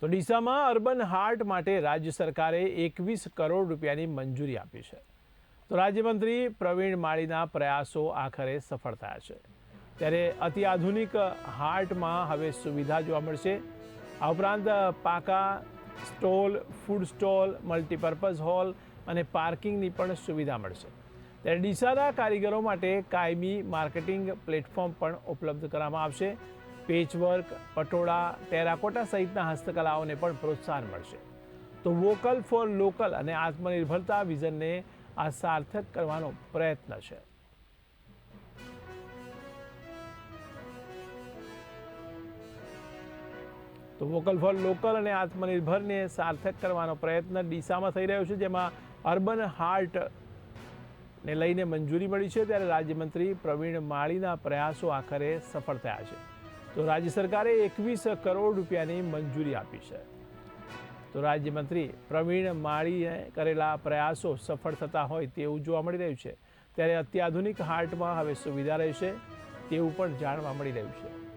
તો ડીસામાં urban heart માટે રાજ્ય સરકારે 21 કરોડ રૂપિયાની મંજૂરી આપી છે. તો રાજ્યમંત્રી પ્રવીણ માળીના પ્રયાસો આખરે સફળ થયા છે. ત્યારે અત્યાધુનિક હાર્ટમાં હવે સુવિધા જોવા મળશે. આ ઉપરાંત પાકા stall, food stall, multipurpose hall અને પાર્કિંગની પણ સુવિધા મળશે. ત્યારે ડીસાના કારીગરો માટે કાયમી માર્કેટિંગ પ્લેટફોર્મ પણ ઉપલબ્ધ કરવામાં આવશે. પેચવર્ક, પટોળા, ટેરાકોટા સહિતના હસ્તકલાઓને પણ પ્રોત્સાહન મળશે. તો વોકલ ફોર લોકલ અને આત્મનિર્ભરતા વિઝનને આ સાર્થક કરવાનો પ્રયત્ન છે. તો વોકલ ફોર લોકલ અને આત્મનિર્ભરને સાર્થક કરવાનો પ્રયત્ન ડીસામાં થઈ રહ્યો છે, જેમાં અર્બન હાર્ટને લઈને મંજૂરી મળી છે. ત્યારે રાજ્યમંત્રી પ્રવીણ માળીના પ્રયાસો આખરે સફળ થયા છે. તો રાજ્ય સરકારે 21 કરોડ રૂપિયાની મંજૂરી આપી છે. તો રાજ્યમંત્રી પ્રવીણ માળીએ કરેલા પ્રયાસો સફળ થતા હોય તેવું જોવા મળી રહ્યું છે. ત્યારે અત્યાધુનિક હાર્ટમાં હવે સુવિધા રહેશે તેવું પણ જાણવા મળી રહ્યું છે.